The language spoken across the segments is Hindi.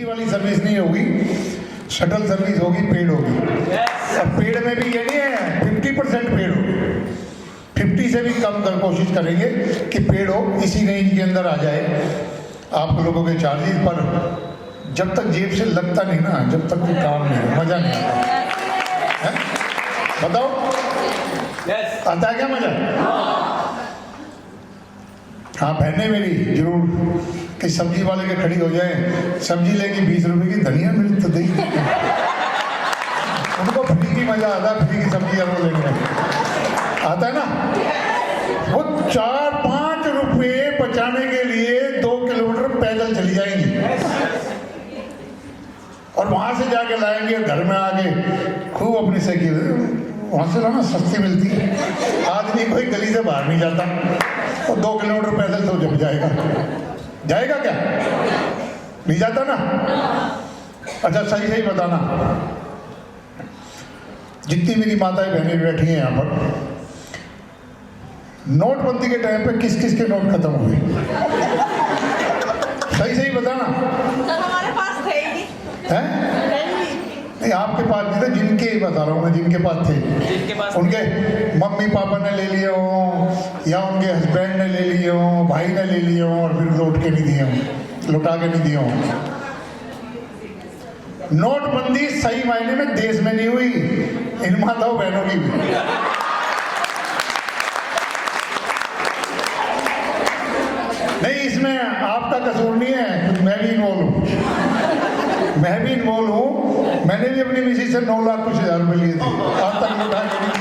फ्री वाली सर्विस नहीं होगी, शटल सर्विस होगी, पेड होगी। अब पेड में भी ये नहीं है 50% पेड होगी, 50 से भी कम कर कोशिश करेंगे कि पेड हो, इसी रेंज के अंदर आ जाए आप लोगों के चार्जेस पर। जब तक जेब से लगता नहीं ना, जब तक कोई काम नहीं, मजा नहीं आता है। बताओ आता है क्या मजा? हाँ, बहने मेरी जरूर कि सब्जी वाले के खड़ी हो जाए, सब्जी लेगी 20 रुपए की, धनिया मिर्च तो दे, उनको फ्री की मजा आता है, फ्री की सब्जी वो लेने आता है ना। वो 4-5 रुपए बचाने के लिए 2 किलोमीटर पैदल चली जाएंगी और वहां से जाके लाएंगे, घर में आके खूब अपनी साइकिल वहां से लाना, सस्ती मिलती है। आदमी कोई गली से बाहर नहीं जाता और 2 किलोमीटर पैदल तो जब जाएगा, जाएगा क्या? नहीं जाता ना। अच्छा सही सही बताना, जितनी मेरी माताएं बहनें बैठी हैं यहाँ पर, नोटबंदी के टाइम पे किस किस के नोट खत्म हुए? सही सही बताना। हमारे पास थे ही हैं? नहीं, आपके पास नहीं था, जिनके ही बता रहा हूँ मैं, जिनके पास थे, उनके मम्मी पापा ने ले लिए हो या उनके हस्बैंड ने ले लिए हो, भाई ने ले लिए हो और फिर लौट के नहीं दिए हो, लौटा के नहीं दिए हो। नोटबंदी सही मायने में देश में नहीं हुई, इन माताओं बहनों की भी। नहीं, इसमें आपका कसूर नहीं है, मैं भी इन्वॉल्व हूँ, मैं भी इन्वॉल्व हूँ। मैंने भी अपनी मिसी से 9 लाख कुछ हजार रुपए लिए थे, आज तक लौटा के नहीं।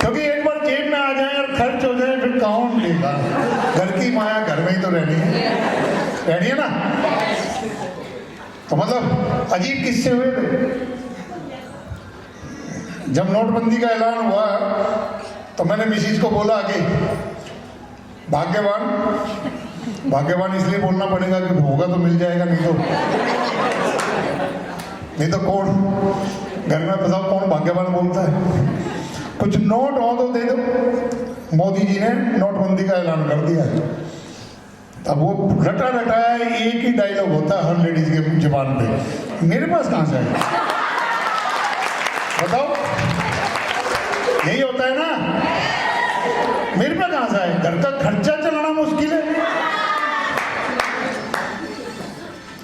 क्योंकि एक बार जेब में आ जाए और खर्च हो जाए फिर कौन लेगा? घर की माया घर में ही तो रहनी है ना। तो मतलब अजीब किस्से हुए थे। जब नोटबंदी का ऐलान हुआ तो मैंने मिसिस को बोला कि भाग्यवान इसलिए बोलना पड़ेगा कि होगा तो मिल जाएगा, नहीं तो कौन घर में बताओ कौन भाग्यवान बोलता है? कुछ नोट हो तो दे दो। मोदी जी ने नोटबंदी का ऐलान कर दिया है। अब वो रटा है, एक ही डायलॉग होता है हर लेडीज के जुबान पे, मेरे पास कहां से आए? बताओ, यही होता है ना, मेरे पे कहां से आए? घर का खर्चा चलाना मुश्किल है।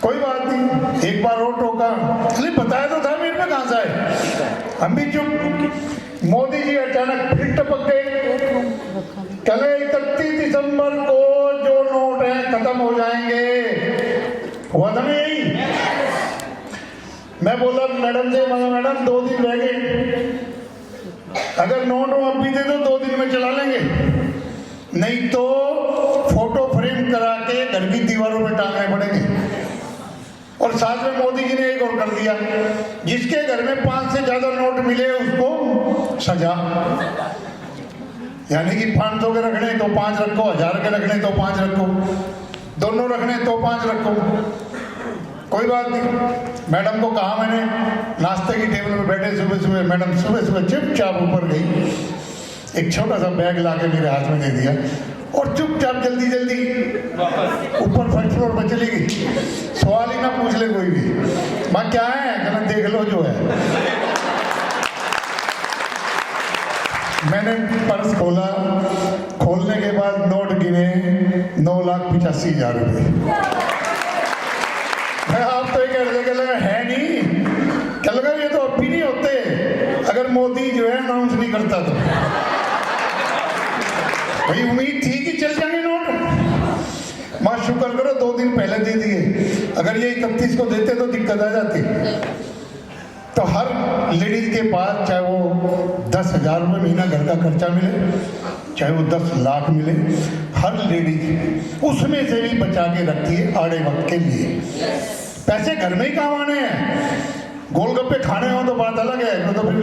कोई बात नहीं, एक बार और टोका, इसलिए बताया तो था, मेरे पे कहां से आए? हम भी चुप। मोदी जी अचानक फिर टपक गए, कल 31 दिसंबर को जो नोट है खत्म हो जाएंगे। हुआ था ना यही? मैं बोला मैडम से, मैडम 2 दिन रह गए, अगर नोट अब भी दे दो 2 दिन में चला लेंगे, नहीं तो फोटो फ्रेम करा के घर की दीवारों में टांगने पड़ेंगे। और साथ में मोदी जी ने एक और कर दिया, जिसके घर में 5 से ज्यादा नोट मिले उसको सजा। यानी कि 500 के रखने तो 5 रखो, 1000 के रखने तो 5 रखो, दोनों रखने तो 5 रखो। कोई बात नहीं। मैडम को कहा मैंने, नाश्ते की टेबल पे बैठे सुबह मैडम सुबह चुपचाप ऊपर गई, एक छोटा सा बैग लाके मेरे हाथ में दे दिया और चुपचाप जल्दी ऊपर फर्स्ट फ्लोर पर चली गई। सवाल ही ना पूछ ले कोई भी, माँ क्या है? कहना देख लो जो है। मैंने पर्स खोला, खोलने के बाद नोट गिने 9,85,000 रुपए। आप तो एक लगा है नहीं, क्या लगा ये तो अब भी नहीं होते अगर मोदी जो है अनाउंस नहीं करता तो। भाई उम्मीद थी कि चल जाएंगे नोट, माँ शुक्र करो 2 दिन पहले दे दिए, अगर ये 31 को देते तो दिक्कत आ जाती। तो हर लेडीज के पास चाहे वो 10,000 रुपये महीना घर का खर्चा मिले, चाहे वो 10 लाख मिले, हर लेडीज उसमें से भी बचा के रखती है आड़े वक्त के लिए। पैसे घर में ही काम आने हैं। गोलगप्पे खाने हो तो बात अलग है, तो फिर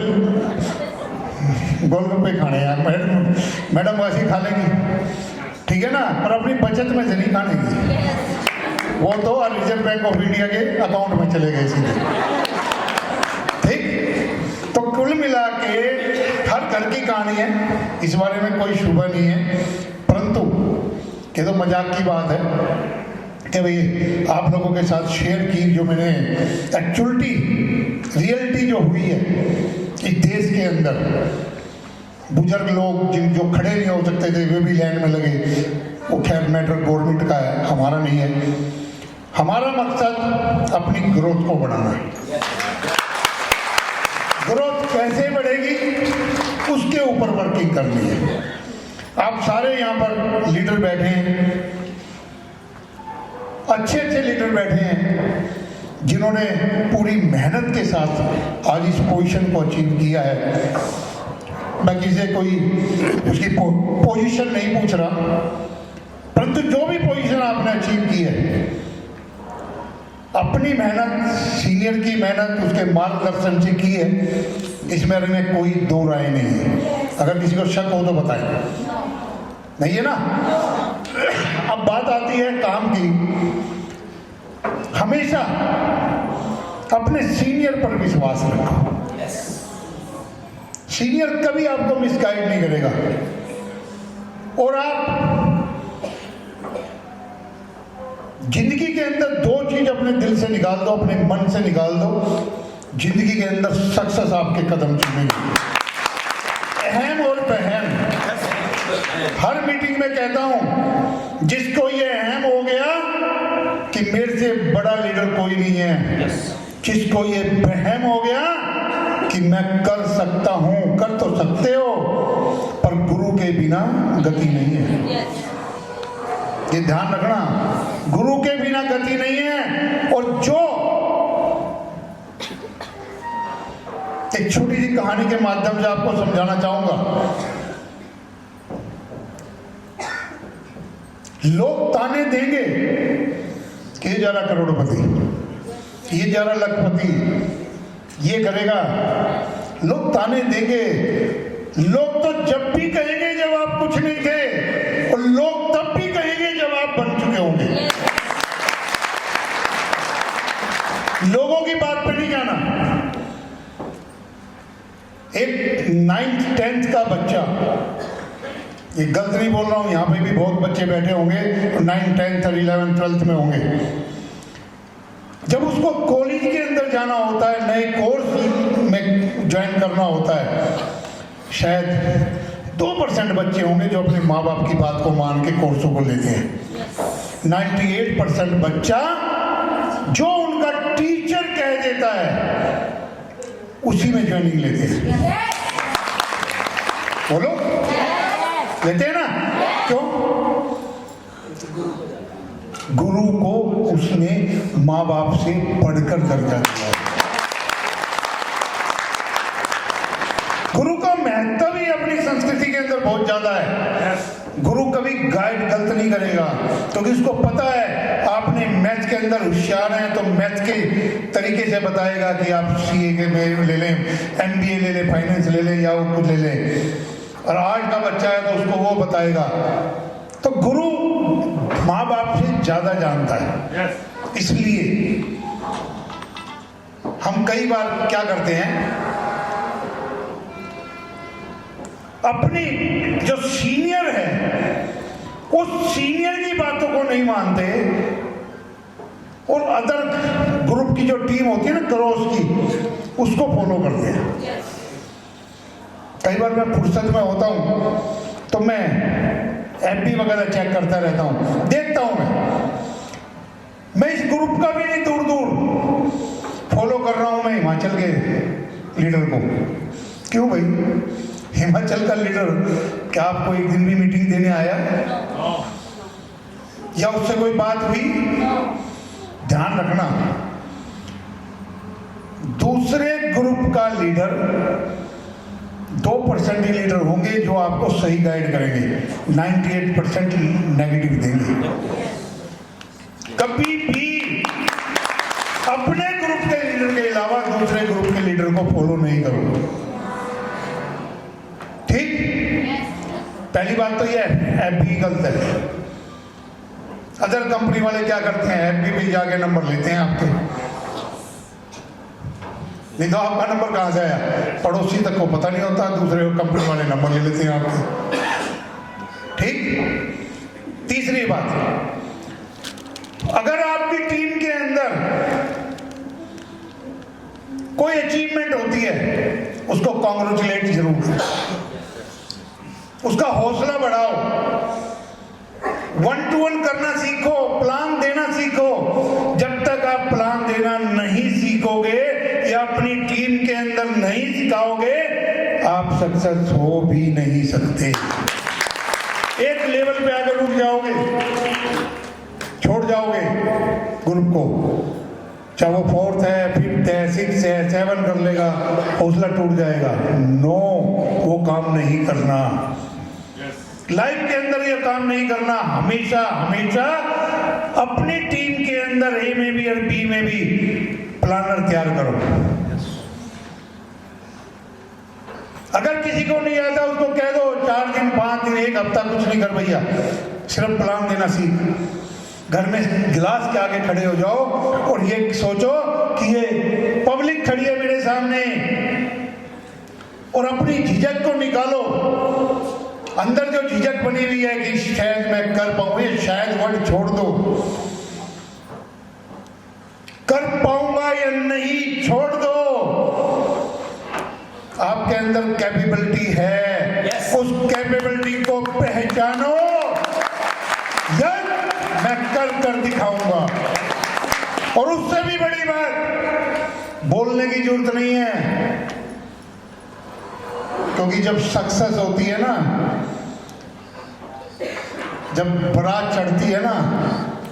गोलगप्पे खाने हैं मैडम वैसे खा लेंगी, ठीक है ना, पर अपनी बचत में से नहीं खाने की, वो तो रिजर्व बैंक ऑफ इंडिया के अकाउंट में चले गए सीधे। ठीक, तो कुल मिला के हर घर की कहानी है, इस बारे में कोई शुभ नहीं है, परंतु ये तो मजाक की बात है। कि भाई आप लोगों के साथ शेयर की जो मैंने एक्चुअलिटी रियलिटी जो हुई है इस देश के अंदर। बुजुर्ग लोग जिन जो खड़े नहीं हो सकते थे वे भी लाइन में लगे, वो खैर मैटर गवर्नमेंट का है, हमारा नहीं है। हमारा मकसद अपनी ग्रोथ को बढ़ाना है। ग्रोथ कैसे बढ़ेगी उसके ऊपर वर्किंग करनी है। आप सारे यहाँ पर लीडर बैठे हैं, अच्छे अच्छे लीडर बैठे हैं जिन्होंने पूरी मेहनत के साथ आज इस पोजीशन को अचीव किया है। मैं किसी कोई उसकी पोजीशन नहीं पूछ रहा, परंतु जो भी पोजीशन आपने अचीव की है अपनी मेहनत, सीनियर की मेहनत, उसके मार्गदर्शन से की है, इसमें में कोई दो राय नहीं है। अगर किसी को शक हो तो बताएं, नहीं है ना। अब बात आती है काम की। हमेशा अपने सीनियर पर विश्वास रखो। सीनियर कभी आपको मिसगाइड नहीं करेगा। और आप जिंदगी के अंदर दो चीज अपने दिल से निकाल दो, अपने मन से निकाल दो, जिंदगी के अंदर सक्सेस आपके कदम चुमेगी। अहम और बहम हर मीटिंग में कहता हूं, जिसको ये अहम हो गया कि मेरे से बड़ा लीडर कोई नहीं है, जिसको ये बहम हो गया कि मैं कर सकता हूं, कर तो सकते हो पर गुरु के बिना गति नहीं है। ये ध्यान रखना, गुरु के बिना गति नहीं है। और जो एक छोटी सी कहानी के माध्यम से आपको समझाना चाहूंगा। लोग ताने देंगे कि ये जा रहा करोड़पति, ये जा रहा लखपति, ये करेगा। लोग ताने देंगे। लोग तो जब भी कहेंगे जब आप कुछ नहीं थे, और लोग तब भी कहेंगे जब आप बन चुके होंगे। लोगों की बात पे नहीं जाना। एक 9th 10th का बच्चा, ये गलत नहीं बोल रहा हूं, यहां पे भी बहुत बच्चे बैठे होंगे 9th 10th और 11th 12th में होंगे। जब उसको कॉलेज के अंदर जाना होता है, नए कोर्स में ज्वाइन करना होता है, शायद 2% बच्चे होंगे जो अपने माँ बाप की बात को मान के कोर्सों को लेते हैं। 98% बच्चा जो उनका टीचर कह देता है उसी में ज्वाइनिंग लेते हैं। बोलो, लेते हैं ना? क्यों? गुरु को उसने माँ बाप से पढ़कर दर्जा दिया है। गुरु का महत्व ही अपनी संस्कृति के अंदर बहुत ज्यादा है। गुरु कभी गाइड गलत नहीं करेगा, क्योंकि उसको पता है आपने मैथ के अंदर होशियार हैं तो मैथ के तरीके से बताएगा कि आप सीए के में ले लें, एमबीए ले लें, फाइनेंस ले लें या वो कुछ ले लें। और आर्ट का बच्चा है तो उसको वो बताएगा। तो गुरु माँ बाप से ज्यादा जानता है। इसलिए हम कई बार क्या करते हैं, अपनी जो सीनियर है उस सीनियर की बातों को नहीं मानते, और अदर ग्रुप की जो टीम होती है ना क्रॉस की, उसको फॉलो करते हैं। कई बार मैं फुर्सत में होता हूं तो मैं एमपी वगैरह चेक करता रहता हूं, देखता हूं मैं इस ग्रुप का भी नहीं दूर दूर फॉलो कर रहा हूं मैं हिमाचल के लीडर को। क्यों भाई? हिमाचल का लीडर क्या आपको एक दिन भी मीटिंग देने आया या उससे कोई बात हुई? ध्यान रखना, दूसरे ग्रुप का लीडर 2% ही लीडर होंगे जो आपको सही गाइड करेंगे, 98% नेगेटिव देंगे। कभी भी अपने ग्रुप के लीडर के अलावा दूसरे ग्रुप के लीडर को फॉलो नहीं करो। ठीक? पहली बात तो यह है, एफबी गलत है। अदर कंपनी वाले क्या करते हैं, एफबी पे जाके नंबर लेते हैं आपके, नहीं तो आपका नंबर कहां से आया? पड़ोसी तक को पता नहीं होता, दूसरे कंपनी वाले नंबर ले लेते हैं आपके। ठीक? तीसरी बात, अगर आपकी टीम के अंदर कोई अचीवमेंट होती है उसको कॉन्ग्रेचुलेट जरूर, उसका हौसला बढ़ाओ, 1-to-1 करना सीखो, प्लान देना सीखो। जब तक आप प्लान देना नहीं सीखोगे या अपनी टीम के अंदर नहीं सिखाओगे, आप सक्सेस हो भी नहीं सकते। एक लेवल पे आकर रुक जाओगे, छोड़ जाओगे ग्रुप को, चाहे वो 4th है, 5th है, 6th है, 7 कर लेगा, हौसला टूट जाएगा। नो, वो काम नहीं करना। लाइफ के अंदर ये काम नहीं करना। हमेशा हमेशा अपनी टीम के अंदर ए में भी और बी में भी प्लानर तैयार करो। अगर किसी को नहीं आता उसको कह दो 4 दिन, 5 दिन, 1 हफ्ता कुछ नहीं कर भैया, सिर्फ प्लान देना सीख। घर में गिलास के आगे खड़े हो जाओ और ये सोचो कि ये पब्लिक खड़ी है मेरे सामने, और अपनी झिझक को निकालो। अंदर जो झिझक बनी हुई है कि शायद मैं कर पाऊं, ये शायद वर्ड छोड़ दो। कर पाऊंगा या नहीं छोड़ दो। आपके अंदर कैपेबिलिटी है, उस कैपेबिलिटी को पहचानो। मैं कर दिखाऊंगा। और उससे भी बड़ी बात, बोलने की जरूरत नहीं है, क्योंकि जब सक्सेस होती है ना, जब बारात चढ़ती है ना,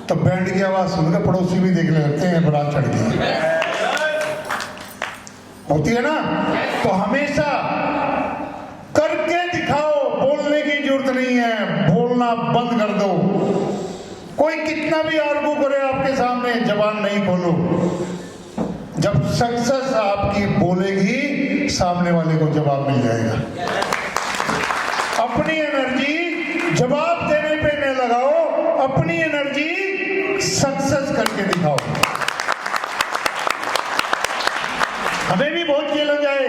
तो बैंड की आवाज सुनकर पड़ोसी भी देखने लगते हैं बारात चढ़ गई होती है ना। तो हमेशा करके दिखाओ, बोलने की जरूरत नहीं है, बोलना बंद कर दो। कोई कितना भी आर्गू करे आपके सामने, जबान नहीं खोलो। जब सक्सेस आपकी बोलेगी, सामने वाले को जवाब मिल जाएगा। अपनी एनर्जी जवाब देने पे न लगाओ, अपनी एनर्जी सक्सेस करके दिखाओ। हमें भी बहुत चैलेंज आए,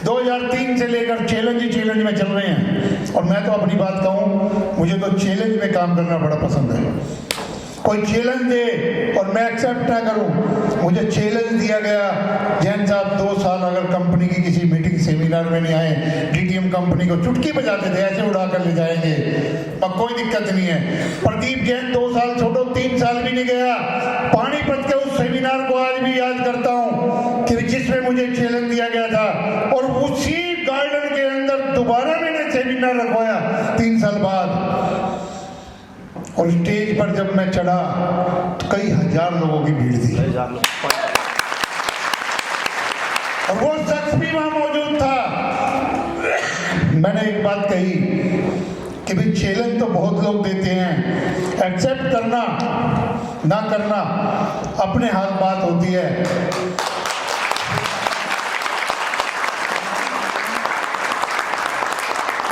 2003 से लेकर चैलेंज ही चैलेंज में चल रहे हैं। और मैं तो अपनी बात कहूं, मुझे तो चैलेंज में काम करना बड़ा पसंद है। कोई चैलेंज दे और मैं एक्सेप्ट ना करूं। मुझे चैलेंज दिया गया, जैन साहब 2 साल अगर कंपनी की किसी मीटिंग सेमिनार में नहीं आए, डीटीएम कंपनी को चुटकी बजाते थे, ऐसे उड़ा कर ले जाएंगे, पर कोई दिक्कत नहीं है। प्रदीप जैन 2 साल छोड़ो, 3 साल भी नहीं गया। पानीपत के उस सेमिनार को आज भी याद करता हूं कि जिसमें मुझे चैलेंज दिया गया था, और उसी गार्डन के अंदर दोबारा मैंने सेमिनार रखवाया 3 साल बाद। और स्टेज पर जब मैं चढ़ा तो कई हजार लोगों की भीड़ थी, और वो शख्स भी वहां मौजूद था। मैंने एक बात कही कि भाई चैलेंज तो बहुत लोग देते हैं, एक्सेप्ट करना ना करना अपने हाथ बात होती है।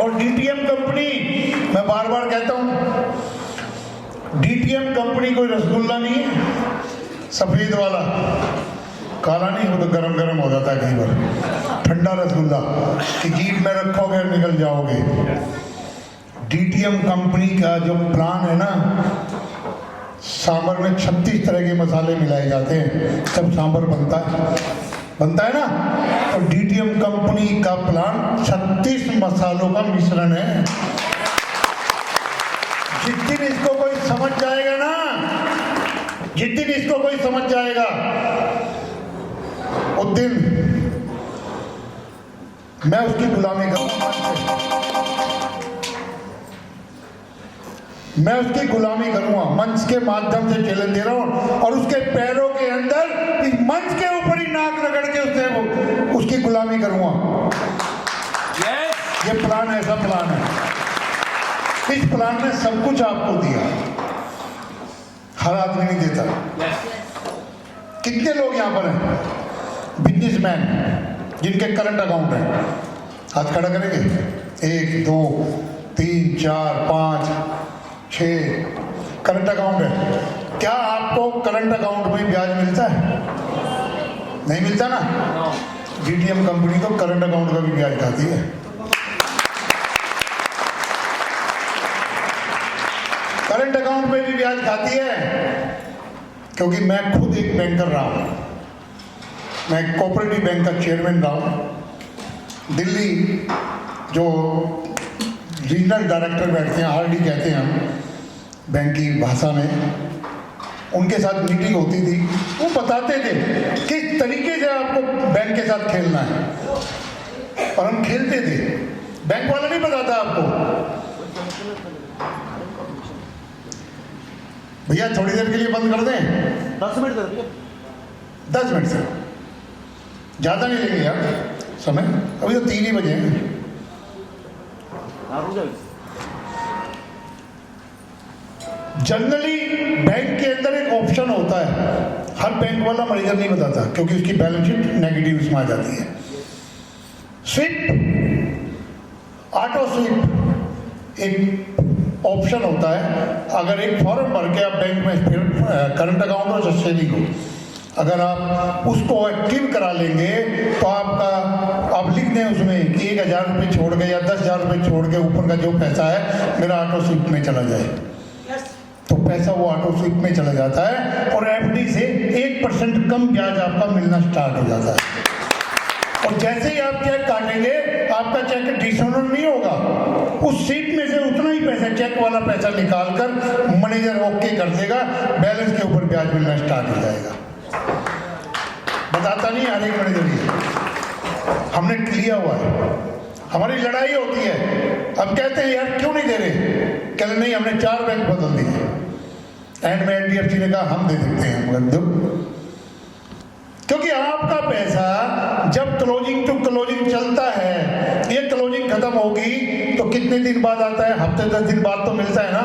और डीटीएम कंपनी, मैं बार बार कहता हूं, डीटीएम कंपनी कोई रसगुल्ला नहीं है सफेद वाला, काला नहीं, वो तो गरम गरम हो जाता है कई बार, ठंडा रसगुल्ला कि जीभ में रखोगे और निकल जाओगे। डीटीएम कंपनी का जो प्लान है ना, सांभर में 36 तरह के मसाले मिलाए जाते हैं, सब सांभर बनता है ना। तो डीटीएम कंपनी का प्लान 36 मसालों का मिश्रण है। जिस दिन इसको कोई समझ जाएगा ना, जिस दिन इसको कोई समझ जाएगा, उस दिन मैं उसकी गुलामी करूंगा। मैं उसकी गुलामी करूंगा, मंच के माध्यम से चैलेंज दे रहा हूं, और उसके पैरों के अंदर इस मंच के ऊपर ही नाक रगड़ के उसकी गुलामी करूंगा। ये प्लान ऐसा प्लान है, इस प्लान ने सब कुछ आपको दिया, हर आदमी नहीं देता। कितने लोग यहां पर हैं बिजनेसमैन जिनके करंट अकाउंट है, हाथ खड़ा करेंगे? 1 2 3 4 5 6 करंट अकाउंट है। क्या आपको करंट अकाउंट में ब्याज मिलता है? नहीं मिलता ना। डीटीएम कंपनी तो करंट अकाउंट का भी ब्याज खाती है। करंट अकाउंट में भी ब्याज खाती है। क्योंकि मैं खुद एक बैंकर रहा हूँ, मैं कोऑपरेटिव बैंक का चेयरमैन रहा हूँ। दिल्ली जो रीजनल डायरेक्टर बैठते हैं, आरडी कहते हैं हम बैंक की भाषा में, उनके साथ मीटिंग होती थी। वो बताते थे किस तरीके से आपको बैंक के साथ खेलना है, और हम खेलते थे। बैंक वाला नहीं बताता आपको, भैया थोड़ी देर के लिए बंद कर दें, 10 मिनट दे भैया। 10 मिनट से ज़्यादा नहीं लेंगे यार समय, अभी तो 3 ही बजे हैं। हाँ, रुक जाओ। जनरली बैंक के अंदर एक ऑप्शन होता है, हर बैंक वाला मैनेजर नहीं बताता क्योंकि उसकी बैलेंस शीट नेगेटिव इसमें आ जाती है। स्विप, ऑटो स्विप एक ऑप्शन होता है। अगर एक फॉर्म भर के आप बैंक में फिर करंट अकाउंट और सेविंग हो, अगर आप उसको एक्टिव करा लेंगे तो आपका, आप लिख दें उसमें कि 1000 रुपये छोड़ के या 10,000 रुपये छोड़ के ऊपर का जो पैसा है मेरा ऑटो स्विप में चला जाए, तो पैसा वो ऑटो स्विप में चला जाता है और एफडी से 1% कम ब्याज आपका मिलना स्टार्ट हो जाता है। और जैसे ही आप चेक काटेंगे, आपका चेक डिसऑनर नहीं होगा, उस सीट में से उतना ही पैसा, चेक वाला पैसा निकाल कर मैनेजर ओके कर देगा, बैलेंस के ऊपर ब्याज मिलना स्टार्ट हो जाएगा। बताता नहीं हर एक मैनेजर ये, हमने लिया हुआ है। हमारी लड़ाई होती है, हम कहते हैं यार क्यों नहीं दे रहे, कहते नहीं हमने 4 बैंक बदल दिए। एंड में एनडीएफसी ने कहा हम दे देते हैं, मगर दो, क्योंकि आपका पैसा जब क्लोजिंग टू क्लोजिंग चलता है, ये क्लोजिंग खत्म होगी तो कितने दिन बाद आता है, हफ्ते 10 दिन बाद तो मिलता है ना,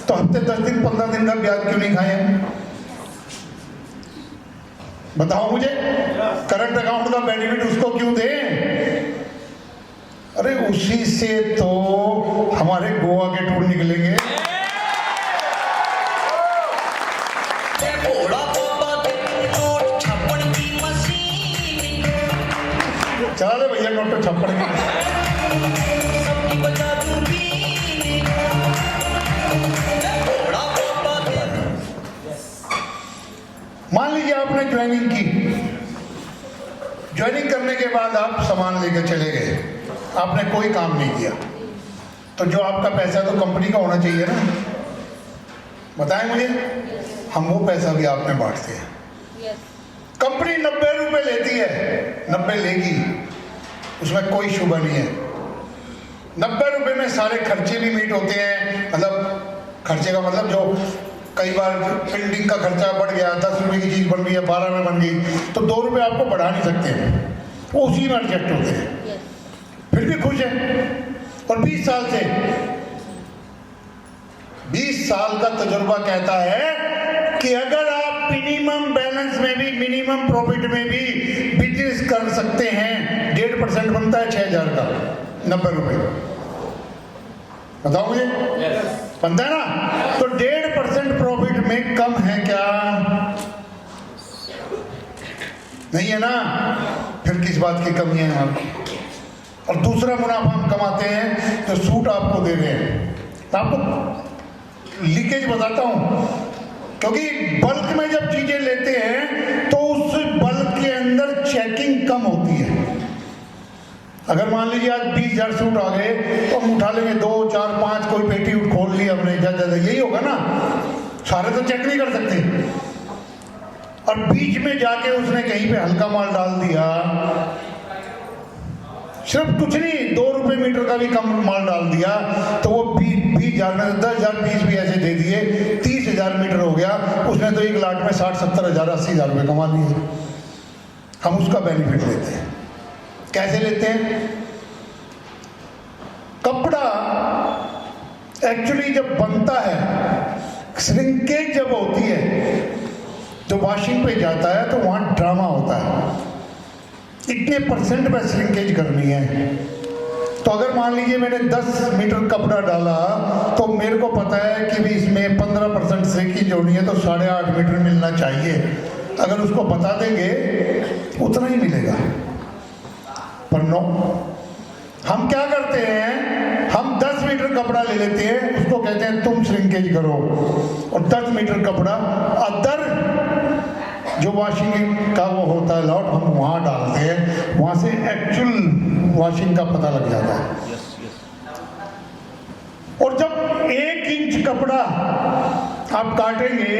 तो हफ्ते 10 दिन 15 दिन का ब्याज क्यों नहीं खाए? बताओ मुझे, करंट अकाउंट का बेनिफिट उसको क्यों दें? अरे उसी से तो हमारे गोवा के टूर निकलेंगे। चला ले भैया नोट छप्पड़ की। मान लीजिए आपने ज्वाइनिंग की, ज्वाइनिंग करने के बाद आप सामान लेकर चले गए, आपने कोई काम नहीं किया, तो जो आपका पैसा तो कंपनी का होना चाहिए ना, बताएं मुझे। हम वो पैसा भी आपने बांटते हैं। कंपनी 90 रुपए लेती है, 90 लेगी, उसमें कोई शुबा नहीं है। 90 रुपए में सारे खर्चे भी मीट होते हैं, मतलब खर्चे का मतलब जो कई बार प्रिंटिंग का खर्चा बढ़ गया, 10 रुपए की चीज़ बन गई है 12 में बन गई, तो 2 रुपए आपको बढ़ा नहीं सकते हैं, वो उसी में एडजस्ट होते हैं। फिर भी खुश है। और 20 साल से, 20 साल का तजुर्बा कहता है कि अगर आप मिनिमम बैलेंस में भी, मिनिमम प्रॉफिट में भी बिजनेस कर सकते हैं, 1.5% बनता है 6,000 का, 90 रुपए, बताओ मुझे, बनता है ना? तो 1.5% प्रॉफिट में कम है क्या? नहीं है ना? फिर किस बात की कमी है आपको? और दूसरा मुनाफा हम कमाते हैं जो सूट आपको दे रहे हैं। तो आपको लीकेज बताता हूं, क्योंकि बल्क में जब चीजें लेते हैं तो उस बल्क के अंदर चेकिंग कम होती है। अगर मान लीजिए आज 20,000 सूट आ गए तो हम उठा लेंगे 2, 4, 5, कोई पेटी खोल ली हमने, ज्यादा यही होगा ना, सारे तो चेक नहीं कर सकते। और बीच में जाके उसने कहीं पे हल्का माल डाल दिया, सिर्फ कुछ नहीं 2 रुपए मीटर का भी कम माल डाल दिया, तो वो 20,000 में 10,000 पीस भी ऐसे दे दिए, 30,000 मीटर हो गया, उसने तो 1 लाख में 60-70,000 80,000 रुपये कमा लिए। हम उसका बेनिफिट लेते हैं। कैसे लेते हैं? कपड़ा एक्चुअली जब बनता है, श्रिंकेज जब होती है, जो वॉशिंग पे जाता है तो वहां ड्रामा होता है, इतने % में श्रिंकेज करनी है। तो अगर मान लीजिए मैंने 10 मीटर कपड़ा डाला तो मेरे को पता है कि भी इसमें 15% श्रिंकेज होनी है, तो 8.5 मीटर मिलना चाहिए। अगर उसको बता देंगे उतना ही मिलेगा, पर नो, हम क्या करते हैं, हम 10 मीटर कपड़ा ले लेते हैं, उसको कहते हैं तुम श्रिंकेज करो, और 10 मीटर कपड़ा अदर जो वॉशिंग का वो होता है लॉट, हम वहाँ डालते हैं, वहाँ से एक्चुअल वॉशिंग का पता लग जाता है। Yes yes. और जब 1 इंच कपड़ा आप काटेंगे,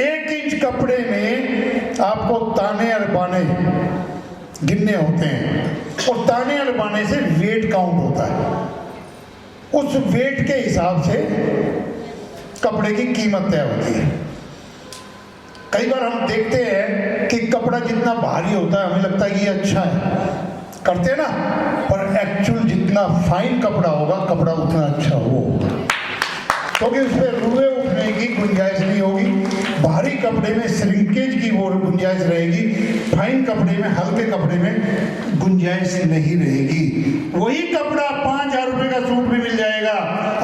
1 इंच कपड़े में आपको ताने और बाने गिनने होते हैं, और ताने और बाने से वेट काउंट होता है। उस वेट के हिसाब से कपड़े की कीमत तय होती है। कई बार हम देखते हैं कि कपड़ा जितना भारी होता है हमें लगता है कि ये अच्छा है, करते हैं ना, पर एक्चुअल जितना फाइन कपड़ा होगा, कपड़ा उतना अच्छा वो होगा, क्योंकि उसमें रुए उठने की गुंजाइश नहीं होगी। भारी कपड़े में श्रिंकेज की वो गुंजाइश रहेगी, फाइन कपड़े में, हल्के कपड़े में गुंजाइश नहीं रहेगी। वही कपड़ा 5,000 रुपये का सूट भी मिल जाएगा,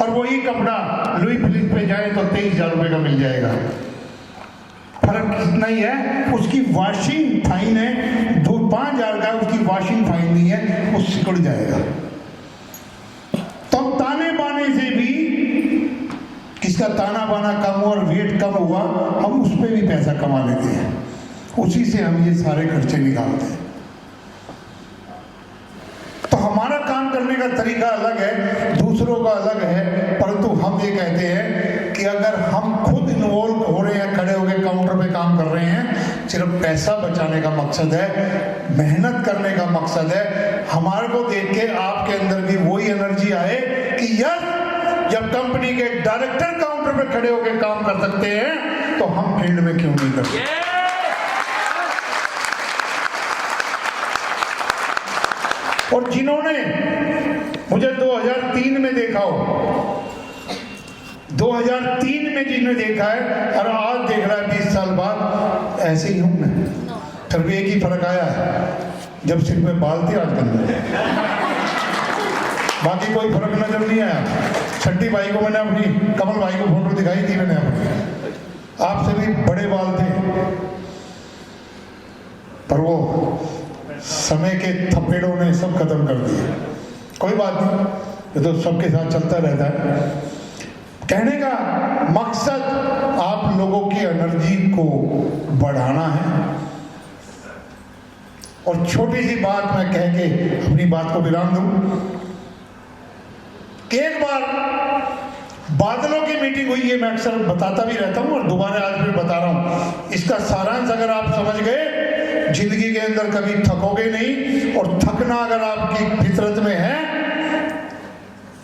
और वही कपड़ा लुई फिलिप पे जाए तो 23,000 रुपये का मिल जाएगा। फर्क इतना ही है, उसकी वॉशिंग फाइन है, 5,000 का उसकी वॉशिंग फाइन नहीं है, वो सिकुड़ जाएगा। तो ताने बाने से भी किसका ताना बाना कम हुआ और वेट कम हुआ, हम उस पर भी पैसा कमा लेते हैं, उसी से हम ये सारे खर्चे निकालते हैं। तो हमारा काम करने का तरीका अलग है, दूसरों का अलग है, परंतु हम ये कहते हैं कि अगर हम खुद इन्वॉल्व हो रहे हैं, खड़े होकर काउंटर पे काम कर रहे हैं, सिर्फ पैसा बचाने का मकसद है, मेहनत करने का मकसद है, हमारे को देख के आपके अंदर भी वही एनर्जी आए कि यार जब कंपनी के डायरेक्टर काउंटर पे खड़े होकर काम कर सकते हैं तो हम फील्ड में क्यों नहीं कर सकते। और जिन्होंने मुझे 2003 में देखा हो, 2003 में जिन्होंने देखा है और आज देख रहा है 20 साल बाद, ऐसे ही हूं मैं। फिर भी एक ही फर्क आया है, जब सिर में बाल थे आजकल बाकी कोई फर्क नजर नहीं आया। छठी भाई को मैंने अपनी, कमल भाई को फोटो दिखाई थी मैंने अपनी, आपसे भी बड़े बाल थे, पर वो समय के थपेड़ों ने सब खत्म कर दिए। कोई बात नहीं, ये तो सबके साथ चलता रहता है। कहने का मकसद आप लोगों की एनर्जी को बढ़ाना है। और छोटी सी बात मैं कह के अपनी बात को विराम दूं कि एक बार बादलों की मीटिंग हुई है, मैं अक्सर बताता भी रहता हूं और दोबारा आज भी बता रहा हूं। इसका सारांश अगर आप समझ गए, जिंदगी के अंदर कभी थकोगे नहीं, और थकना अगर आपकी फितरत में है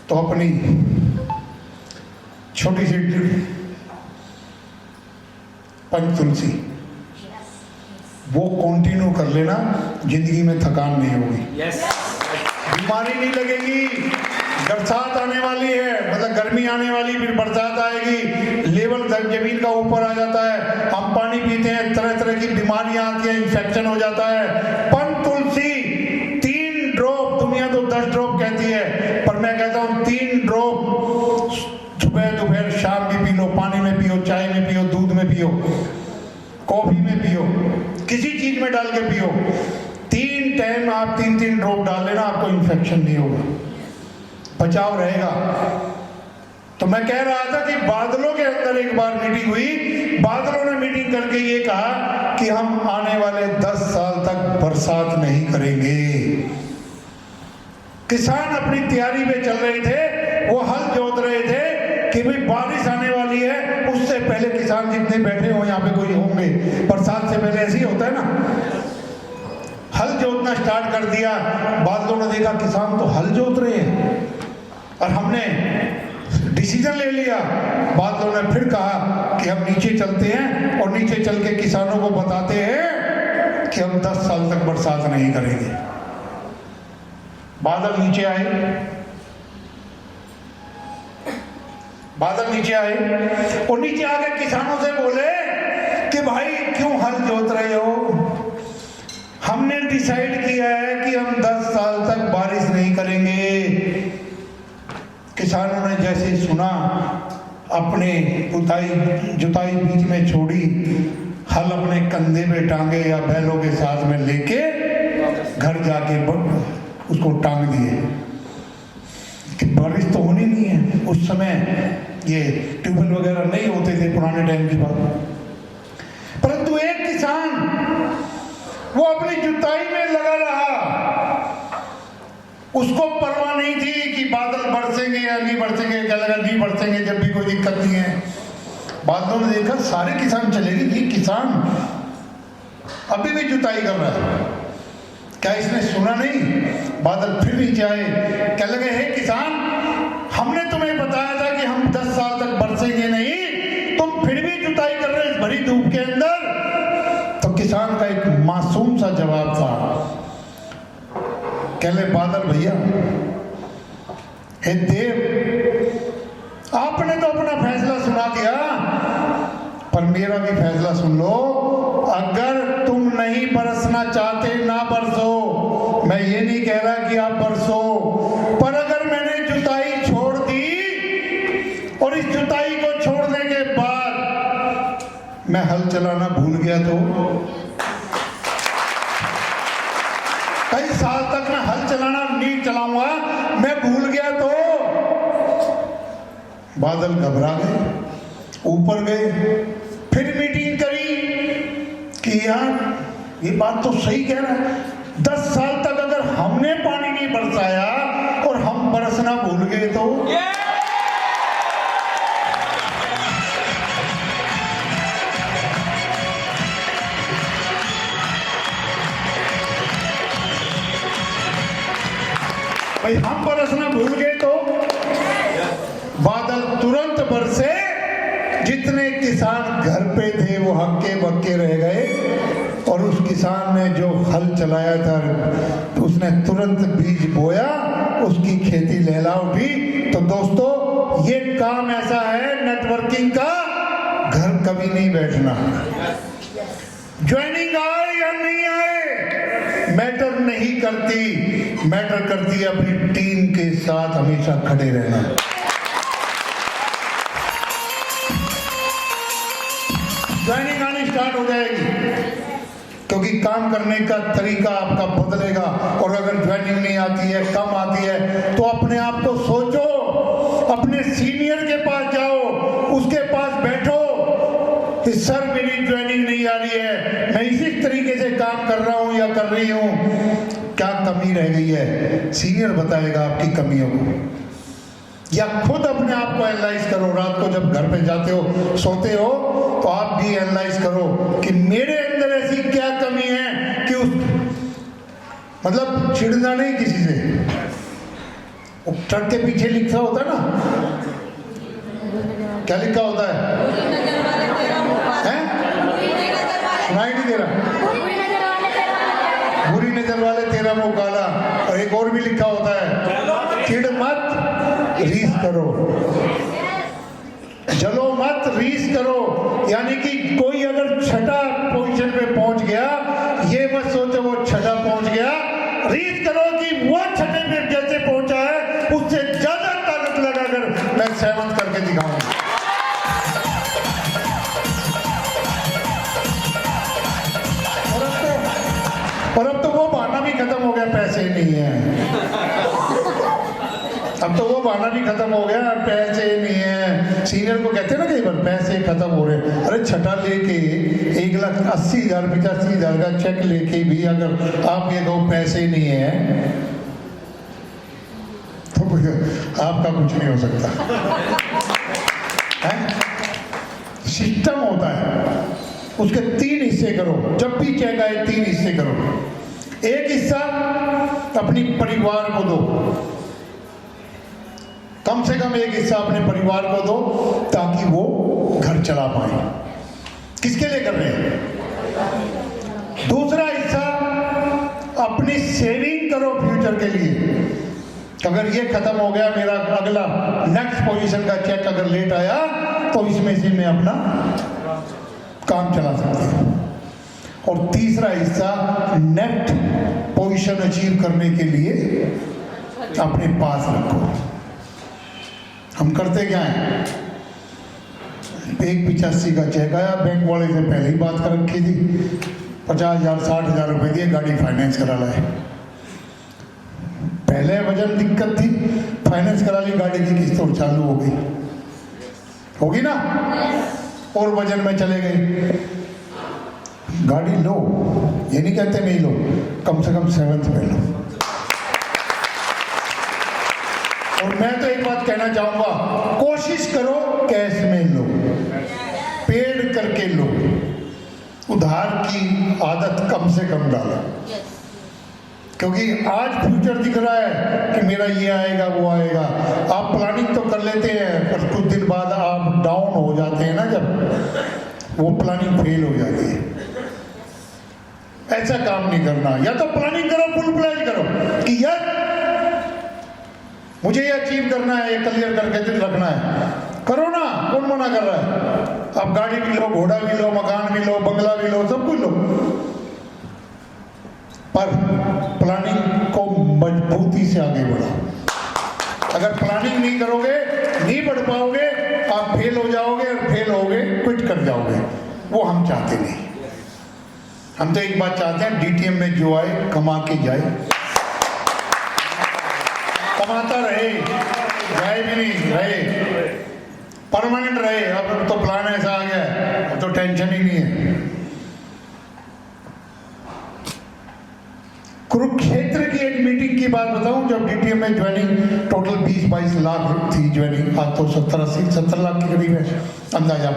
तो अपनी छोटी सी पंच तुलसी वो कंटिन्यू कर लेना, जिंदगी में थकान नहीं होगी। यस। बीमारी नहीं लगेगी। बरसात आने वाली है, मतलब गर्मी आने वाली, फिर बरसात आएगी, लेवल जमीन का ऊपर आ जाता है, हम पानी पीते हैं, तरह तरह की बीमारियां आती हैं, इंफेक्शन हो जाता है। पंच तुलसी 3 ड्रॉप, दुनिया तो 10 ड्रॉप कहती है, पर मैं कहता हूँ 3 ड्रॉप सुबह दोपहर शाम भी पी लो, पानी में पियो, चाय में पियो, दूध में पियो, कॉफी में पियो, किसी चीज में डाल के पियो। 3 टाइम आप 3-3 ड्रॉप डाल लेना, आपको इन्फेक्शन नहीं होगा, बचाव रहेगा। तो मैं कह रहा था कि बादलों के अंदर एक बार मीटिंग हुई, बादलों ने मीटिंग करके ये कहा कि हम आने वाले 10 साल तक बरसात नहीं करेंगे। किसान अपनी तैयारी में चल रहे थे, वो हल जोत रहे थे कि भाई बारिश आने वाली है, उससे पहले किसान जितने बैठे हो यहाँ पे कोई होंगे, बरसात से पहले ऐसे ही होता है ना, हल जोतना स्टार्ट कर दिया। बादलों ने देखा किसान तो हल जोत रहे हैं, और हमने डिसीजन ले लिया। बादलों ने फिर कहा कि हम नीचे चलते हैं और नीचे चल के किसानों को बताते हैं कि हम 10 साल तक बरसात नहीं करेंगे। बादल नीचे आए, बादल नीचे आए और नीचे आके किसानों से बोले कि भाई क्यों हल जोत रहे हो, हमने डिसाइड किया है कि हम 10 साल तक बारिश नहीं करेंगे। किसानों ने जैसे ही सुना, अपने जुताई बीच में छोड़ी, हल अपने कंधे पे टांगे या बैलों के साथ में लेके घर जाके उसको टांग दिए कि बारिश तो होनी नहीं है। उस समय ये ट्यूबवेल वगैरह नहीं होते थे, पुराने टाइम की बात, परंतु परंतु एक किसान वो अपनी जुताई में लगा रहा, उसको परवाह नहीं थी कि बादल बरसेंगे या नहीं बरसेंगे, क्या लगा नहीं बरसेंगे जब भी कोई दिक्कत नहीं है। बादलों ने देखा सारे किसान चले गए, ये किसान अभी भी जुताई कर रहा है, क्या इसने सुना नहीं? बादल फिर नीचे आए, क्या लगे हे किसान, हमने तुम्हें बताया था कि हम 10 साल तक बरसेंगे नहीं, तुम फिर भी जुताई कर रहे इस भरी धूप के अंदर। तो किसान का एक मासूम सा जवाब था, कह ले बादल भैया, हे देव, आपने तो अपना फैसला सुना दिया, पर मेरा भी फैसला सुन लो। अगर तुम नहीं बरसना चाहते ना बरसो, मैं ये नहीं कह रहा कि आप बरसो, पर अगर मैंने जुताई छोड़ दी और इस जुताई को छोड़ने के बाद मैं हल चलाना भूल गया तो कई साल तक मैं हल चलाना नहीं चलाऊंगा, मैं भूल गया तो। बादल घबरा गए, ऊपर गए, फिर मीटिंग करी कि यार ये बात तो सही कह रहा है, 10 साल तक अगर हमने पानी नहीं बरसाया और हम बरसना भूल गए तो भाई हम बरसना भूल गए तो बादल तुरंत बरसे, जितने किसान घर पे थे वो हक्के बक्के रह गए, और उस किसान ने जो हल चलाया था तो उसने तुरंत बीज बोया, उसकी खेती लहला उठी। तो दोस्तों ये काम ऐसा है नेटवर्किंग का, घर कभी नहीं बैठना। ज्वाइनिंग आए या नहीं आए मैटर नहीं करती, मैटर करती है अपनी टीम के साथ हमेशा खड़े रहना। ज्वाइनिंग आनी स्टार्ट हो जाएगी क्योंकि काम करने का तरीका आपका बदलेगा, और अगर ज्वाइनिंग नहीं आती है, कम आती है, तो अपने आप को सोचो, अपने सीनियर के पास जाओ, उसके पास बैठो कि सर मेरी ज्वाइनिंग नहीं आ रही है, मैं इसी तरीके से काम कर रहा हूं या कर रही हूं, क्या कमी रह गई है? सीनियर बताएगा आपकी कमियों को, या खुद अपने आप को एनालाइज करो। रात को जब घर पे जाते हो, सोते हो, तो आप भी एनालाइज करो कि मेरे अंदर ऐसी क्या कमी है कि उस मतलब चिढ़ना नहीं किसी से। ट्रक के पीछे लिखा होता है ना, क्या लिखा होता है? सुनाई नहीं दे रहा? बुरी नजर वाले तेरा मुंह काला, और एक और भी लिखा होता है, चिढ़ मत रीस करो, जलो मत रीस करो। यानी कि कोई अगर छठा पोजीशन पे पहुंच गया, ये मत सोचो वो छठा पहुंच गया, रीस करो कि वो छठे पे जैसे पहुंचा है उससे ज्यादा ताकत लगाकर मैं 7 करके दिखाऊंगा। और अब तो वो बहाना भी खत्म हो गया, पैसे नहीं है। अब तो वो बहाना भी खत्म हो गया, पैसे नहीं है। सीनियर को कहते हैं ना कई बार पैसे खत्म हो रहे, अरे छठा लेके 1,80,000 85,000 का चेक लेके भी अगर आप ये कहो पैसे नहीं है, तो आपका कुछ नहीं हो सकता है? सिस्टम होता है, उसके 3 हिस्से करो, जब भी चेक आए 3 हिस्से करो। एक हिस्सा अपनी परिवार को दो, कम से कम एक हिस्सा अपने परिवार को दो ताकि वो घर चला पाए। किसके लिए कर रहे हैं? दूसरा हिस्सा अपनी सेविंग करो फ्यूचर के लिए। अगर ये खत्म हो गया, मेरा अगला नेक्स्ट पोजीशन का चेक अगर लेट आया, तो इसमें से मैं अपना काम चला सकते हैं। और तीसरा हिस्सा नेक्स्ट पोजीशन अचीव करने के लिए अपने पास रखो। हम करते क्या हैं? 1,85,000 का चेक आया, बैंक वाले से पहले ही बात कर रखी थी, 50,000 60,000 रुपए दिए, गाड़ी फाइनेंस करा लाए। पहले वजन दिक्कत थी, फाइनेंस करा ली, गाड़ी की किस्त और चालू हो गई, होगी ना, और वजन में चले गए। गाड़ी लो, ये नहीं कहते नहीं लो, कम से कम 7th में लो। और मैं तो एक बात कहना चाहूंगा, कोशिश करो कैश में लो, पेड करके लो, उधार की आदत कम से कम डालो। क्योंकि आज फ्यूचर दिख रहा है कि मेरा ये आएगा वो आएगा, आप प्लानिंग तो कर लेते हैं पर कुछ दिन बाद आप डाउन हो जाते हैं ना, जब वो प्लानिंग फेल हो जाती है। ऐसा काम नहीं करना, या तो प्लानिंग करो, फुल प्लान करो कि यार मुझे ये अचीव करना है, ये क्लियर करके दिन रखना है, करो ना, कौन मना कर रहा है। आप गाड़ी भी लो, घोड़ा भी लो, मकान भी लो, बंगला भी लो, सब कुछ लो, पर प्लानिंग को मजबूती से आगे बढ़ाओ। अगर प्लानिंग नहीं करोगे, नहीं बढ़ पाओगे, आप फेल हो जाओगे, और फेल होगे क्विट कर जाओगे। वो हम चाहते नहीं। हम तो एक बात चाहते हैं, डीटीएम में जो आए कमा के जाए, कमाता रहे, जाए भी नहीं रहे, परमानेंट रहे। अब तो प्लान ऐसा आ गया है, अब तो टेंशन ही नहीं है। कुरुक्षेत्र की एक मीटिंग की बात बताऊं, जब डीटीएम में ज्वाइनिंग टोटल 20-22 लाख थी ज्वाइनिंग, आज तो 70 लाख के करीब है अंदाजा।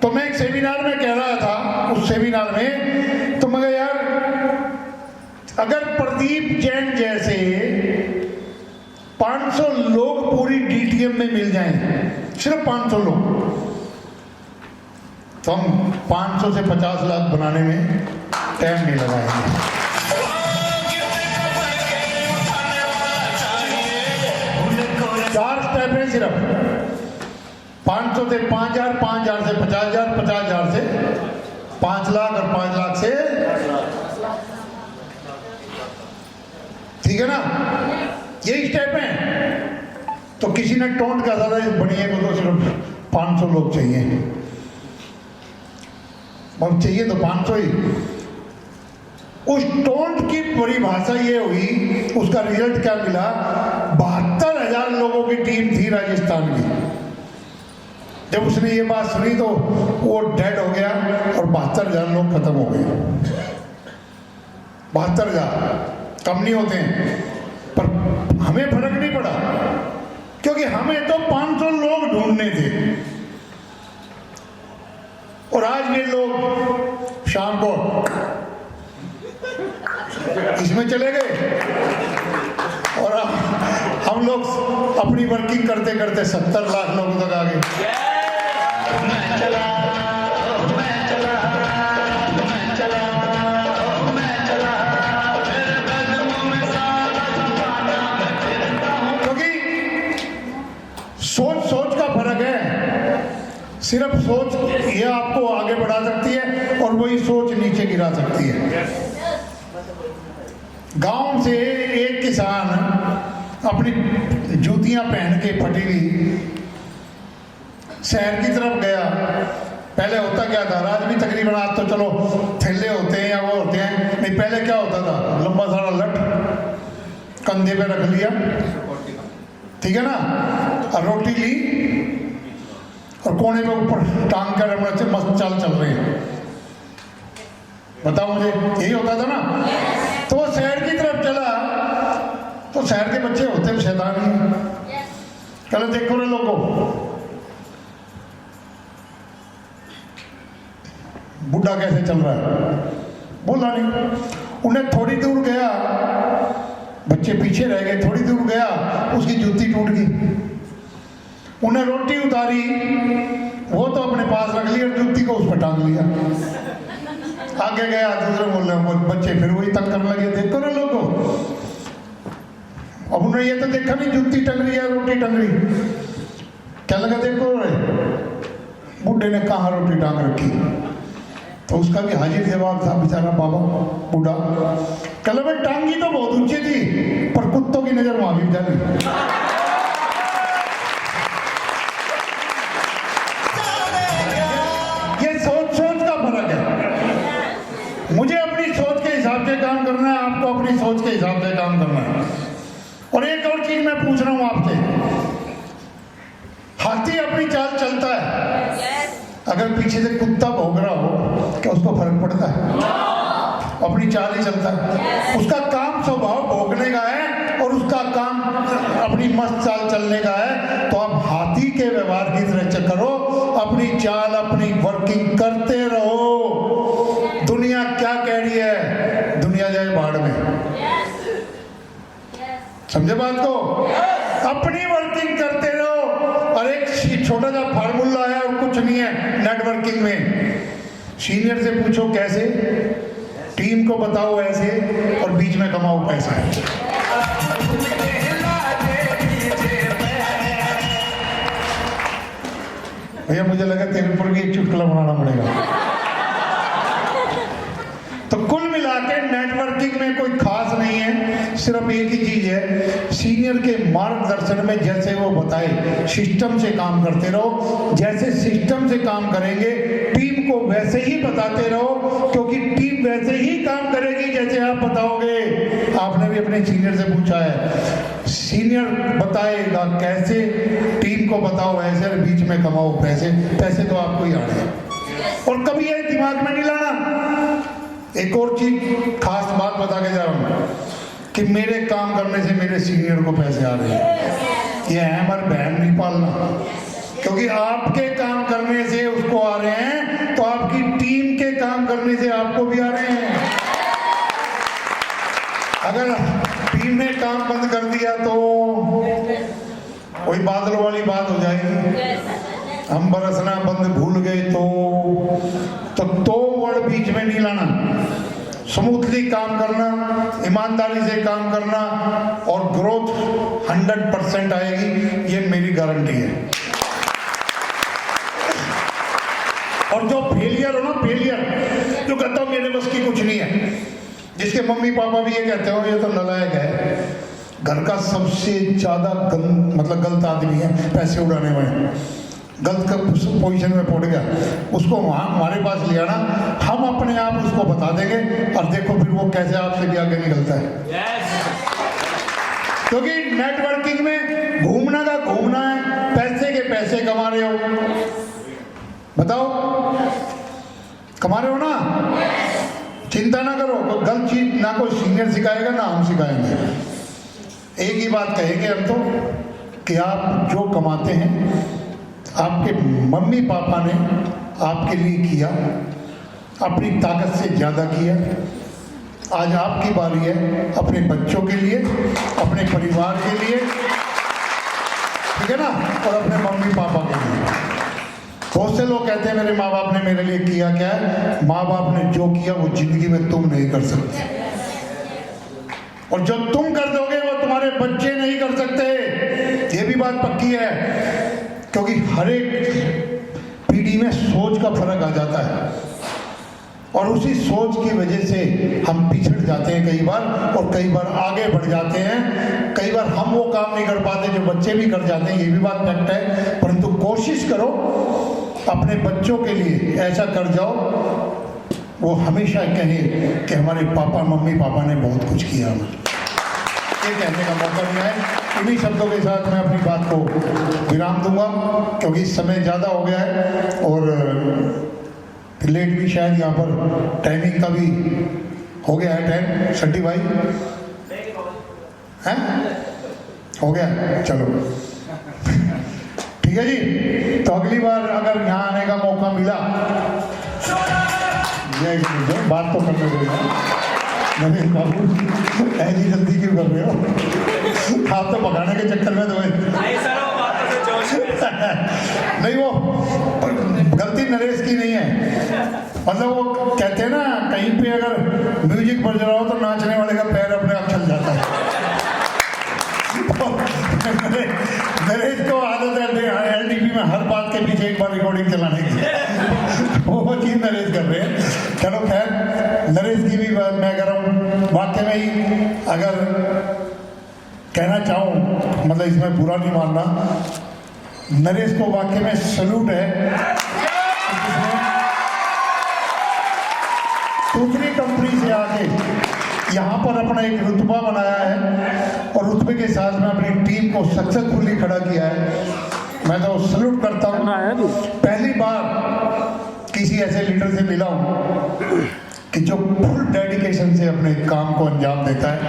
तो मैं एक सेमिनार में कह रहा था, उस सेमिनार में तो मगर यार, अगर प्रदीप जैन जैसे 500 लोग पूरी डीटीएम में मिल जाएं, सिर्फ 500 लोग, तो हम 500 से 50 लाख बनाने में टाइम नहीं लगाएंगे। 4 स्टेप है सिर्फ, 500 से 5000, 5000 से 50000, 50000 से 5 लाख, और 5 लाख से, ठीक है ना, यही स्टेप है। तो किसी ने टोंट का ज्यादा बनिए को तो सिर्फ 500 लोग चाहिए, अब चाहिए तो 500 ही। उस टोंट की परिभाषा ये हुई, उसका रिजल्ट क्या मिला, 72,000 लोगों की टीम थी राजस्थान की। जब उसने ये बात सुनी तो वो डेड हो गया, और 72,000 लोग खत्म हो गए। 72,000 कम नहीं होते हैं, पर हमें फर्क नहीं पड़ा, क्योंकि हमें तो 500 लोग ढूंढने थे। और आज ये लोग शाम को इसमें चले गए, और हम लोग अपनी वर्किंग करते करते 70 लाख लोगों तक आ गए। क्योंकि सोच का फर्क है। सिर्फ सोच ये आपको आगे बढ़ा सकती है, और वही सोच नीचे गिरा सकती है। गांव से एक किसान अपनी जूतियां पहन के फटी हुई शहर की तरफ गया। पहले होता क्या था, आज भी तकरीबन, आज तो चलो थैले होते हैं या वो होते हैं, नहीं पहले क्या होता था, लंबा सारा लट कंधे पे रख लिया, ठीक है ना, और रोटी ली और कोने में ऊपर टांग कर अपना मस्त चाल चल रहे हैं। बताओ मुझे, यही होता था ना। तो वो शहर की तरफ चला, तो शहर के बच्चे होते हैं शैतान ही, चलो देखो रे लोगों, बुढ़ा कैसे चल रहा है, बोला नहीं। उन्हें थोड़ी दूर गया, बच्चे पीछे रह गए, थोड़ी दूर गया उसकी जूती टूट गई। उन्हें रोटी उतारी, वो तो अपने पास रख ली और जूती को उस पर टांग लिया। आगे गया, दूसरे बोल रहे, बच्चे फिर वही तंग करने लगे, देखो ना लोगों। अब उन्होंने ये तो देखा नहीं जूती टंग रही है, रोटी टंग रही, क्या लगा देखो रे, बुढ़े ने कहाँ रोटी टांग रखी। तो उसका भी हाजिर जवाब था, बेचारा बाबा बूढ़ा, कहला भाई टांगी तो बहुत ऊंची थी, पर कुत्तों की नजर वहां भी डाली। ये सोच का फर्क है। मुझे अपनी सोच के हिसाब से काम करना है, आपको अपनी सोच के हिसाब से काम करना है। और एक और चीज मैं पूछ रहा हूं आपसे, हाथी अपनी चाल चलता है, अगर पीछे से कुत्ता भौंक रहा हो क्या उसको फर्क पड़ता है? अपनी चाल ही चलता है। उसका काम स्वभाव भोगने का है और उसका काम अपनी मस्त चाल चलने का है। तो आप हाथी के व्यवहार की तरह करो, अपनी चाल अपनी वर्किंग करते रहो। दुनिया क्या कह रही है? दुनिया जाए बाढ़ में। समझे बात को? अपनी वर्किंग करते रहो। और एक छोटा सा फार्मूला है और कुछ नहीं है नेटवर्किंग में। सीनियर से पूछो कैसे, टीम को बताओ ऐसे, और बीच में कमाओ पैसा। भैया मुझे लगा तेलपुर की एक चुटकुला बनाना पड़ेगा। तो कुल मिला के नेटवर्किंग में कोई खास नहीं है, सिर्फ एक ही चीज है, सीनियर के मार्गदर्शन में जैसे वो बताए सिस्टम से काम करते रहो। जैसे सिस्टम से काम करेंगे टीम को वैसे ही बताते रहो, क्योंकि टीम वैसे ही काम करेगी जैसे आप बताओगे। आपने भी अपने सीनियर से पूछा है, सीनियर बताएगा कैसे, टीम को बताओ ऐसे, बीच में कमाओ पैसे। पैसे तो आपको ही आने हैं। और कभी ये दिमाग में नहीं लाना। एक और चीज खास बात बता के जा रहा हूं कि मेरे काम करने से मेरे सीनियर को पैसे आ रहे हैं। ये है हमारे बहन नहीं पालना, क्योंकि आपके काम करने से उसको आ रहे हैं, तो आपकी टीम के काम करने से आपको भी आ रहे हैं। अगर टीम ने काम बंद कर दिया तो वही बादलों वाली बात हो जाएगी। हम बरसना बंद भूल गए तो वर्ड बीच में नहीं लाना। स्मूथली काम करना, ईमानदारी से काम करना, और ग्रोथ 100% आएगी, ये मेरी गारंटी है। और जो फेलियर हो ना, फेलियर जो कहता हूं मेरे बस की कुछ नहीं है, जिसके मम्मी पापा भी ये कहते हो ये तो नालायक है, घर का सबसे ज्यादा गलत आदमी है, पैसे उड़ाने वाले, गलत पोजीशन में पड़ गया, उसको वहां हमारे पास ले आना, हम अपने आप उसको बता देंगे, और देखो फिर वो कैसे आपसे भी आगे निकलता है। क्योंकि नेटवर्किंग में घूमना का घूमना है, पैसे के पैसे कमा रहे हो। बताओ, कमा रहे हो ना? चिंता ना करो, कोई गलत चीज ना कोई सीनियर सिखाएगा ना हम सिखाएंगे। एक ही बात कहेंगे हम तो, कि आप जो कमाते हैं आपके मम्मी पापा ने आपके लिए किया, अपनी ताकत से ज़्यादा किया। आज आपकी बारी है अपने बच्चों के लिए, अपने परिवार के लिए, ठीक है ना, और अपने मम्मी पापा के लिए। बहुत से लोग कहते हैं मेरे माँ बाप ने मेरे लिए किया। क्या है? माँ बाप ने जो किया वो जिंदगी में तुम नहीं कर सकते, और जो तुम कर दोगे वो तुम्हारे बच्चे नहीं कर सकते। ये भी बात पक्की है, क्योंकि हर एक पीढ़ी में सोच का फर्क आ जाता है, और उसी सोच की वजह से हम पिछड़ जाते हैं कई बार, और कई बार आगे बढ़ जाते हैं। कई बार हम वो काम नहीं कर पाते जो बच्चे भी कर जाते हैं, ये भी बात फैक्ट है। परंतु कोशिश करो अपने बच्चों के लिए ऐसा कर जाओ, वो हमेशा कहें कि हमारे पापा मम्मी पापा ने बहुत कुछ किया। ये कहने का मौका नहीं है। इन्हीं शब्दों के साथ मैं अपनी बात को विराम दूंगा, क्योंकि समय ज़्यादा हो गया है, और लेट भी शायद यहाँ पर टाइमिंग का भी हो गया है टाइम। शड्डी भाई हैं? हो गया, चलो ठीक है जी। तो अगली बार अगर यहाँ आने का मौका मिला, बात तो करने देगा, नरेश बाबू ऐसी जल्दी क्यों कर रहे हो? आप तो भगाने के चक्कर में तो नहीं, वो गलती नरेश की नहीं है। मतलब वो कहते हैं ना, कहीं पे अगर म्यूजिक बज रहा हो तो नाचने वाले का पैर अपने आप चल जाता है। नरेश को आदत है एलडीपी में हर बात के पीछे एक बार रिकॉर्डिंग चलाने की, वो चीज नरेश कर रहे हैं। चलो खैर, नरेश की भी बात मैं कर रहा हूँ। वाकई में ही अगर कहना चाहूँ, मतलब इसमें बुरा नहीं मानना, नरेश को वाकई में सैल्यूट है। दूसरी कंपनी से आके यहाँ पर अपना एक रुतबा बनाया है, और रुतबे के साथ में अपनी टीम को सक्सेसफुली खड़ा किया है। मैं तो सैल्यूट करता हूँ। पहली बार किसी ऐसे लीडर से मिला हूं कि जो फुल डेडिकेशन से अपने काम को अंजाम देता है।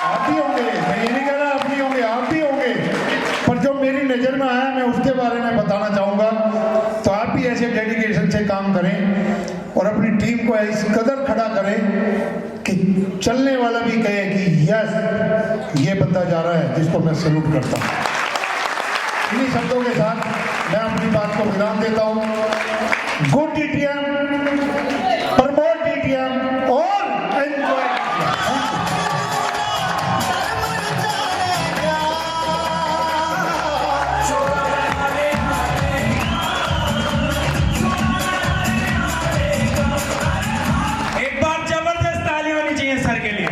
आप भी होंगे, मैं ये नहीं कह रहा आप नहीं होंगे, आप भी होंगे, पर जो मेरी नज़र में आया मैं उसके बारे में बताना चाहूँगा। तो आप भी ऐसे डेडिकेशन से काम करें और अपनी टीम को इस कदर खड़ा करें कि चलने वाला भी कहे कि यस ये बंदा जा रहा है जिसको मैं सैल्यूट करता हूँ। इन्हीं शब्दों के साथ मैं अपनी बात को विराम देता हूँ। गुड डीटीएम, प्रमोट डीटीएम और एंजॉय। एक बार जबरदस्त ताली होनी चाहिए सर के लिए।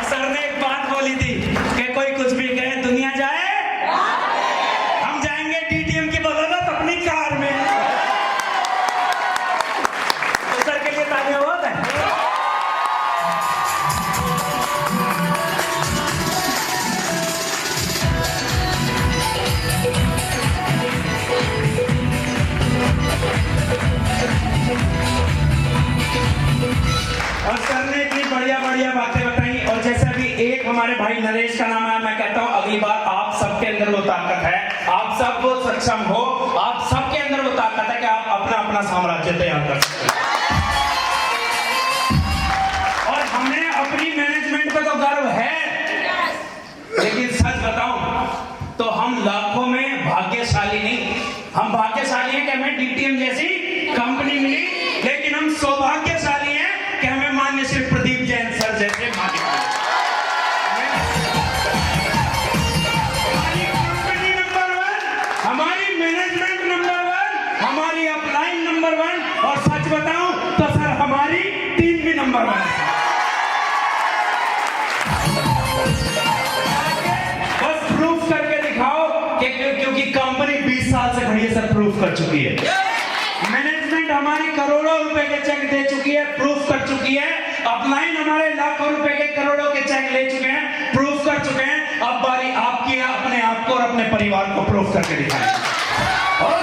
सर ने एक बात बोली थी कि कोई कुछ भी कहे दुनिया जाए, हम जाएंगे डीटीएम की बदौलत अपनी कार में। तो सर के लिए तालियां बहुत है। और सर ने इतनी बढ़िया बढ़िया बातें बताई। और जैसा भी एक हमारे भाई नरेश का नाम है, मैं कहता हूं अगली बार आप सबके अंदर वो ताकत है, आप सब वो सक्षम हो, आप सबके अंदर वो ताकत है कि आप अपना अपना साम्राज्य तैयार कर सकते हैं। और हमें अपनी मैनेजमेंट पे तो गर्व है, लेकिन सच बताऊं तो हम लाखों में भाग्यशाली नहीं। हम भाग्यशाली हैं कि हमें डीटीएम जैसी कंपनी मिली, लेकिन हम सौभाग्यशाली हैं कि हमें मान्य श्री प्रदीप जैन सर जैसे मालिक मिले। हमारी कंपनी नंबर 1, हमारी मैनेजमेंट नंबर 1, हमारी अपलाइन नंबर 1, और सच बताऊं तो सर हमारी टीम भी नंबर 1 है। बस प्रूफ करके दिखाओ कि क्योंकि कंपनी 20 साल से खड़ी है सर, प्रूफ कर चुकी है। मैनेजमेंट हमारी करोड़ों रुपए के चेक दे चुकी है, प्रूफ कर चुकी है। अपलाइन हमारे लाखों रुपए के करोड़ों के चेक ले चुके हैं, प्रूफ कर चुके हैं। अब बारी आपकी है अपने आप को और अपने परिवार को प्रूफ करके दिखाएं। और